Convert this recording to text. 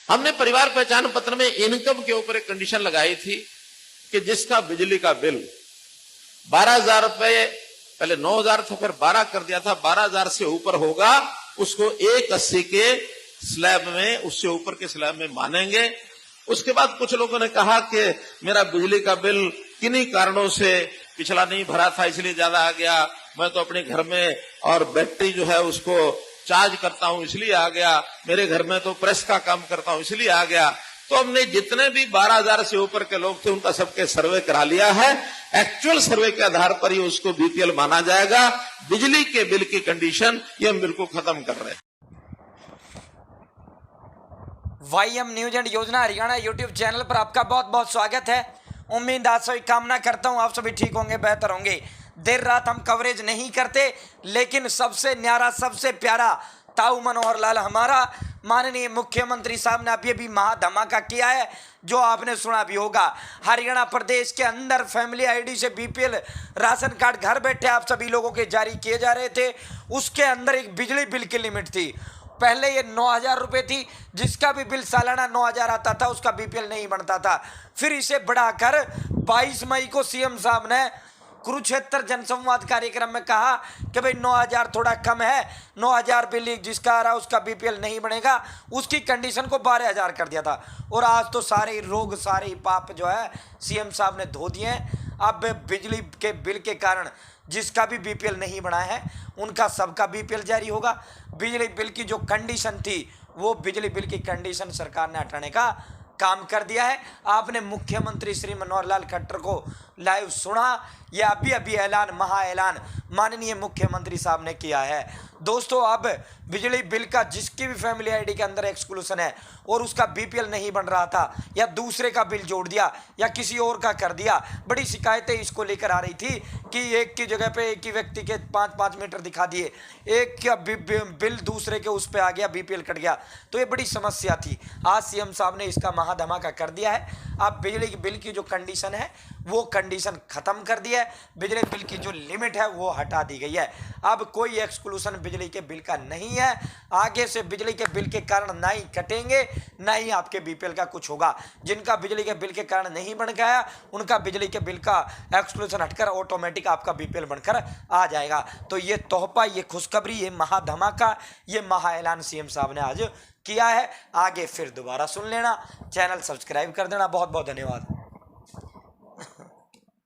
हमने परिवार पहचान पत्र में इनकम के ऊपर एक कंडीशन लगाई थी कि जिसका बिजली का बिल 12,000 रुपए, पहले 9,000 था फिर 12 कर दिया था, 12,000 से ऊपर होगा उसको 180 के स्लैब में, उससे ऊपर के स्लैब में मानेंगे। उसके बाद कुछ लोगों ने कहा कि मेरा बिजली का बिल किन्हीं कारणों से पिछला नहीं भरा था इसलिए ज्यादा आ गया, मैं तो अपने घर में और बैटरी जो है उसको चार्ज करता हूं इसलिए आ गया, मेरे घर में तो प्रेस का काम करता हूं इसलिए आ गया। तो हमने जितने भी 12,000 से ऊपर के लोग थे उनका सबके सर्वे करा लिया है। एक्चुअल सर्वे के आधार पर ही उसको बीपीएल माना जाएगा। बिजली के बिल की कंडीशन ये हम बिल्कुल खत्म कर रहे हैं। वाईएम न्यूज एंड योजना हरियाणा यूट्यूब चैनल पर आपका बहुत बहुत स्वागत है। उम्मीद आज सभी कामना करता हूं आप सभी ठीक होंगे, बेहतर होंगे। देर रात हम कवरेज नहीं करते, लेकिन सबसे न्यारा सबसे प्यारा ताऊ मनोहर लाल हमारा माननीय मुख्यमंत्री साहब ने अभी महाधमाका किया है, जो आपने सुना भी होगा। हरियाणा प्रदेश के अंदर फैमिली आईडी से बीपीएल राशन कार्ड घर बैठे आप सभी लोगों के जारी किए जा रहे थे। उसके अंदर एक बिजली बिल की लिमिट थी। पहले ये 9,000 रुपये थी, जिसका भी बिल सालाना 9,000 आता था उसका बीपीएल नहीं बनता था। फिर इसे बढ़ाकर 22 मई को सीएम साहब ने कुरुक्षेत्र जनसंवाद कार्यक्रम में कहा कि भाई 9,000 थोड़ा कम है, 9,000 बिल जिसका आ रहा है उसका बीपीएल नहीं बनेगा। उसकी कंडीशन को 12,000 कर दिया था। और आज तो सारे रोग सारे पाप जो है सीएम साहब ने धो दिए हैं। अब बिजली के बिल के कारण जिसका भी बीपीएल नहीं बना है उनका सबका बीपीएल जारी होगा। बिजली बिल की जो कंडीशन थी वो बिजली बिल की कंडीशन सरकार ने हटाने का काम कर दिया है। आपने मुख्यमंत्री श्री मनोहर लाल खट्टर को लाइव सुना। यह अभी ऐलान, महा ऐलान माननीय मुख्यमंत्री साहब ने किया है। दोस्तों, अब बिजली बिल का जिसकी भी फैमिली आईडी के अंदर एक्सक्लूसन है और उसका बीपीएल नहीं बन रहा था, या दूसरे का बिल जोड़ दिया या किसी और का कर दिया, बड़ी शिकायतें इसको लेकर आ रही थी कि एक की जगह पे एक ही व्यक्ति के 5-5 मीटर दिखा दिए, एक का बिल दूसरे के उस पर आ गया, बीपीएल कट गया। तो ये बड़ी समस्या थी। आज सीएम साहब ने इसका महाधमाका कर दिया है। अब बिजली के बिल की जो कंडीशन है वो कंडीशन खत्म कर दी है। बिजली बिल की जो लिमिट है वो हटा दी गई है। अब कोई एक्सक्लूसन बिजली के बिल का नहीं है। आगे से बिजली के बिल के कारण ना ही कटेंगे ना ही आपके बीपीएल का कुछ होगा। जिनका बिजली के बिल के कारण नहीं बन गया उनका बिजली के बिल का एक्सक्लूसन हटकर ऑटोमेटिक आपका बीपीएल बनकर आ जाएगा। तो ये तोहफा, ये खुशखबरी, ये महाधमाका, ये महा ऐलान सीएम साहब ने आज किया है। आगे फिर दोबारा सुन लेना। चैनल सब्सक्राइब कर देना। बहुत बहुत धन्यवाद।